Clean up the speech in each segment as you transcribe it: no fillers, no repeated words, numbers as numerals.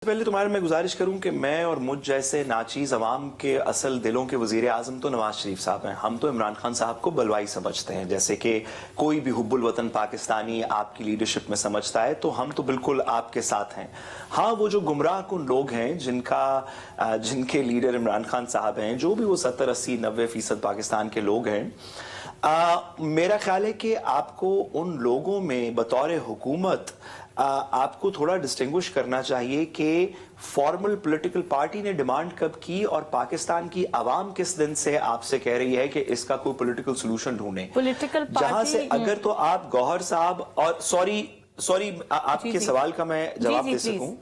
पहले तुम्हारे मैं गुजारिश करूं कि मैं और मुझ जैसे नाचीज अवाम के असल दिलों के वजीर आजम तो नवाज शरीफ साहब हैं। हम तो इमरान खान साहब को बलवाई समझते हैं, जैसे कि कोई भी हुब्बुल वतन पाकिस्तानी आपकी लीडरशिप में समझता है, तो हम तो बिल्कुल आपके साथ हैं। हाँ, वो जो गुमराह कुन लोग हैं जिनके लीडर इमरान खान साहब हैं, जो भी वो 70-80-90% पाकिस्तान के लोग हैं, मेरा ख्याल है कि आपको उन लोगों में बतौर हुकूमत आपको थोड़ा डिस्टिंग्विश करना चाहिए कि फॉर्मल पॉलिटिकल पार्टी ने डिमांड कब की और पाकिस्तान की आवाम किस दिन से आपसे कह रही है कि इसका कोई पॉलिटिकल सोल्यूशन ढूंढें। पॉलिटिकल जहां से अगर तो आप गौहर साहब और सॉरी आपके सवाल का मैं जवाब दे सकूं,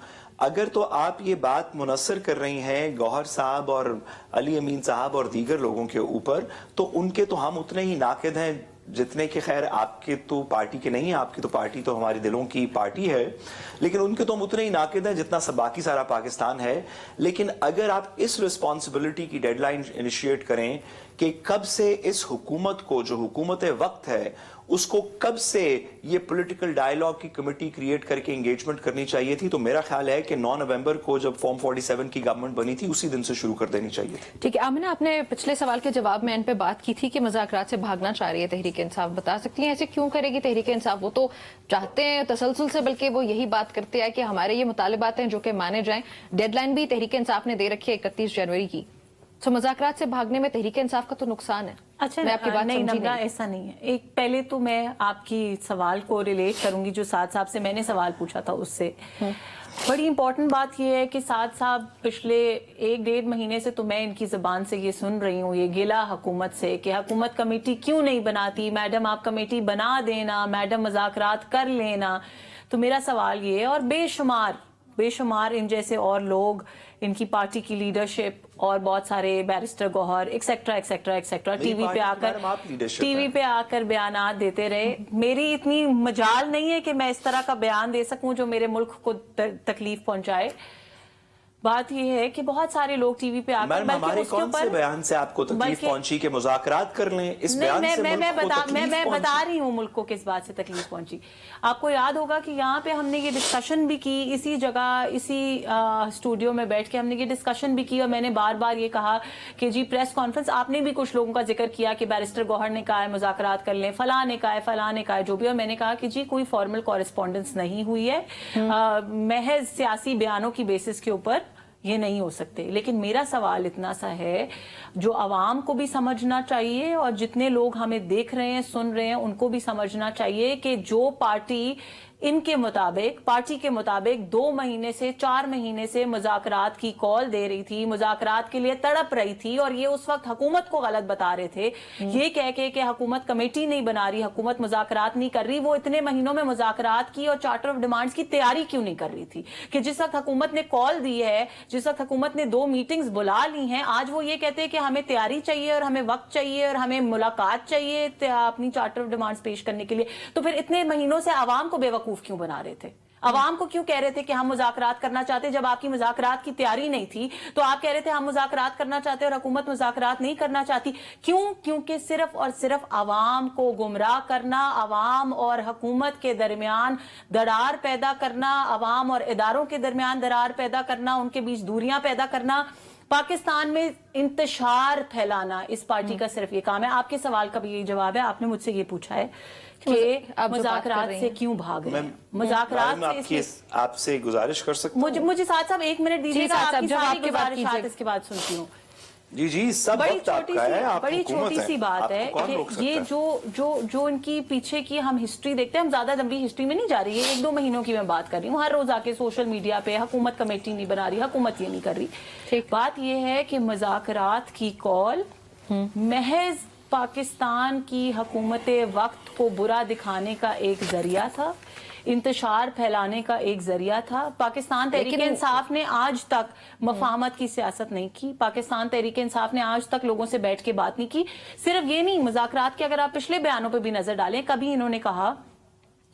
अगर तो आप ये बात मुनस्सर कर रही हैं गौहर साहब और अली अमीन साहब और दीगर लोगों के ऊपर, तो उनके तो हम उतने ही नाकिद हैं जितने के खैर आपके तो पार्टी के नहीं है। आपकी तो पार्टी तो हमारे दिलों की पार्टी है, लेकिन उनके तो हम उतने ही नाकिद हैं जितना सब बाकी सारा पाकिस्तान है। लेकिन अगर आप इस रिस्पॉन्सिबिलिटी की डेडलाइन इनिशिएट करें कि कब से इस हुकूमत को, जो हुकूमत वक्त है, उसको कब से ये पॉलिटिकल डायलॉग की कमेटी क्रिएट करके एंगेजमेंट करनी चाहिए थी, तो मेरा ख्याल है कि 9 नवंबर को जब फॉर्म 47 की गवर्नमेंट बनी थी उसी दिन से शुरू कर देनी चाहिए थी। ठीक है, आमिना, आपने पिछले सवाल के जवाब में इन पे बात की थी कि मुज़ाकरात से भागना चाह रही है तहरीक इंसाफ। बता सकती हैं ऐसे क्यों करेगी तहरीक इंसाफ? वो तो चाहते हैं तसलसल से, बल्कि वो यही बात करते हैं कि हमारे ये मुतालिबात हैं जो कि माने जाएं। डेडलाइन भी तहरीक इंसाफ ने दे रखी है 31 जनवरी की। तो मुज़ाकरात से भागने में तहरीक इंसाफ का तो नुकसान है। अच्छा, मैं आपकी बात नहीं नमरा, ऐसा नहीं है। एक पहले तो मैं आपकी सवाल को रिलेट करूंगी जो साद साहब से मैंने सवाल पूछा था उससे। बड़ी इंपॉर्टेंट बात यह है कि साद साहब पिछले 1-1.5 महीने से तो मैं इनकी ज़बान से ये सुन रही हूँ, ये गिला हुकूमत से कि हुकूमत कमेटी क्यों नहीं बनाती, मैडम आप कमेटी बना देना, मैडम मुज़ाकरात कर लेना। तो मेरा सवाल ये है, और बेशुमार इन जैसे और लोग, इनकी पार्टी की लीडरशिप और बहुत सारे बैरिस्टर गौहर एक्सेट्रा टीवी पे आकर बयानात देते रहे। मेरी इतनी मजाल नहीं है कि मैं इस तरह का बयान दे सकूं जो मेरे मुल्क को तकलीफ पहुंचाए। बात यह है कि बहुत सारे लोग टीवी पे आकर, हमारे कौन से बयान से आपको तकलीफ पहुंची कि मुज़ाकरात कर लें? इस बयान से मैं बता रही हूँ मुल्क को किस बात से तकलीफ पहुंची। आपको याद होगा कि यहाँ पे हमने ये डिस्कशन भी की, इसी जगह इसी स्टूडियो में बैठ के हमने ये डिस्कशन भी की, और मैंने बार बार ये कहा कि जी प्रेस कॉन्फ्रेंस, आपने भी कुछ लोगों का जिक्र किया कि बैरिस्टर गौहर ने कहा है मुज़ाकरात कर लें, फलां ने कहा है जो भी, और मैंने कहा कि जी कोई फॉर्मल कॉरेस्पॉन्डेंस नहीं हुई है, महज सियासी बयानों की बेसिस के ऊपर ये नहीं हो सकते। लेकिन मेरा सवाल इतना सा है, जो आवाम को भी समझना चाहिए और जितने लोग हमें देख रहे हैं, सुन रहे हैं, उनको भी समझना चाहिए कि जो पार्टी पार्टी के मुताबिक 2 महीने से 4 महीने से मुज़ाकरात की कॉल दे रही थी, मुज़ाकरात के लिए तड़प रही थी, और ये उस वक्त हुकूमत को गलत बता रहे थे ये कह के कि हुकूमत कमेटी नहीं बना रही, हुकूमत मुज़ाकरात नहीं कर रही। वो इतने महीनों में मुज़ाकरात की और चार्टर ऑफ डिमांड्स की तैयारी क्यों नहीं कर रही थी? कि जिस वक्त हुकूमत ने कॉल दी है, जिस वक्त हुकूमत ने 2 मीटिंग्स बुला ली हैं, आज वो ये कहते हैं कि हमें तैयारी चाहिए और हमें वक्त चाहिए और हमें मुलाकात चाहिए अपनी चार्टर ऑफ डिमांड्स पेश करने के लिए। तो फिर इतने महीनों से आवाम को बेवकूफ क्यों बना रहे थे? अवाम को क्यों कह रहे थे कि हम मुज़ाकरात करना चाहते? जब आपकी मुज़ाकरात की तैयारी नहीं थी तो आप कह रहे थे हम मुज़ाकरात करना चाहते और हुकूमत मुज़ाकरात नहीं करना चाहती। क्यों? क्योंकि सिर्फ और सिर्फ अवाम को गुमराह करना, अवाम और हुकूमत के दरमियान दरार पैदा करना, अवाम और इदारों के दरमियान दरार पैदा करना, उनके बीच दूरियां पैदा करना, पाकिस्तान में इंतशार फैलाना, इस पार्टी का सिर्फ ये काम है। आपके सवाल का भी यही जवाब है। आपने मुझसे ये पूछा है कि मुज़ाकरात से क्यों भाग रहे हैं? मुज़ाकरात से आपसे गुजारिश कर सकता हूं? मुझे साथ साहब 1 मिनट दीजिएगा, आपकी सारी गुजारिशात इसके बाद सुनती हूँ। जी सब बड़ी छोटी सी बात है कि ये जो इनकी पीछे की हम हिस्ट्री देखते हैं, हम ज्यादा लंबी हिस्ट्री में नहीं जा रही है, 1-2 महीनों की मैं बात कर रही हूँ। हर रोज आके सोशल मीडिया पे हुकूमत कमेटी नहीं बना रही, हुकूमत ये नहीं कर रही। बात ये है कि मुज़ाकरात की कॉल महज पाकिस्तान की हुकूमत वक्त को बुरा दिखाने का एक जरिया था, इंतशार फैलाने का एक जरिया था। पाकिस्तान तहरीक इंसाफ ने आज तक मफाहमत की सियासत नहीं की। पाकिस्तान तहरीक इंसाफ ने आज तक लोगों से बैठ के बात नहीं की। सिर्फ ये नहीं, मुज़ाकरात के अगर आप पिछले बयानों पे भी नजर डालें, कभी इन्होंने कहा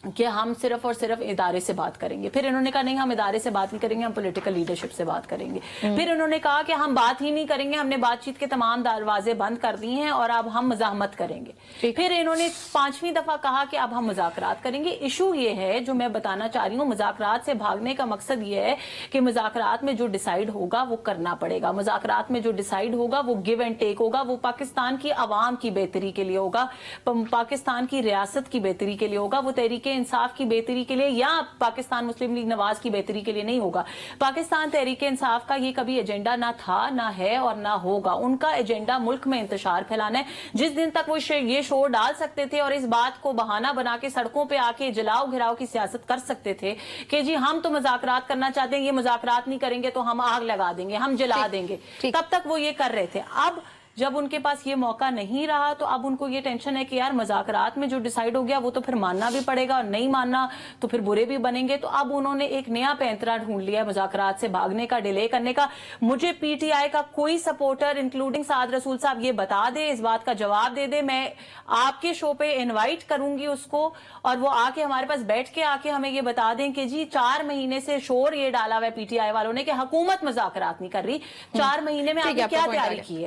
कि हम सिर्फ और सिर्फ इदारे से बात करेंगे। फिर इन्होंने कहा नहीं, हम इदारे से बात नहीं करेंगे, हम पॉलिटिकल लीडरशिप से बात करेंगे। फिर इन्होंने कहा कि हम बात ही नहीं करेंगे, हमने बातचीत के तमाम दरवाजे बंद कर दिए हैं और अब हम मज़ाहमत करेंगे। फिर इन्होंने 5वीं दफा कहा कि अब हम मुज़ाकरात करेंगे। इशू ये है, जो मैं बताना चाह रही हूँ, मुज़ाकरात से भागने का मकसद ये है कि मुज़ाकरात में जो डिसाइड होगा वो करना पड़ेगा। मुज़ाकरात में जो डिसाइड होगा वो गिव एंड टेक होगा, वो पाकिस्तान की आवाम की बेहतरी के लिए होगा, पाकिस्तान की रियासत की बेहतरी के लिए होगा, वो तहरीक इंसाफ की बेहतरी के लिए या पाकिस्तान मुस्लिम लीग नवाज की बेहतरी के लिए नहीं होगा। पाकिस्तान तहरीक इंसाफ का ये कभी एजेंडा ना था, ना है और ना होगा। उनका एजेंडा मुल्क में इंतशार फैलाना है। जिस दिन तक वो ये शोर डाल सकते थे और इस बात को बहाना बना के सड़कों पे आके जलाओ घिराव की सियासत कर सकते थे कि जी हम तो मुज़ाकरात करना चाहते हैं, ये मुज़ाकरात नहीं करेंगे तो हम आग लगा देंगे, हम जला देंगे, तब तक वो ये कर रहे थे। अब जब उनके पास ये मौका नहीं रहा तो अब उनको ये टेंशन है कि यार मुज़ाकरात में जो डिसाइड हो गया वो तो फिर मानना भी पड़ेगा, और नहीं मानना तो फिर बुरे भी बनेंगे। तो अब उन्होंने एक नया पैंतरा ढूंढ लिया है मुज़ाकरात से भागने का, डिले करने का। मुझे पीटीआई का कोई सपोर्टर इंक्लूडिंग साद रसूल साहब ये बता दे, इस बात का जवाब दे दे, मैं आपके शो पे इन्वाइट करूंगी उसको, और वो आके हमारे पास बैठ के आके हमें ये बता दें कि जी 4 महीने से शोर ये डाला हुआ है पीटीआई वालों ने कि हुकूमत मुज़ाकरात नहीं कर रही, 4 महीने में आपने क्या तैयारी की है।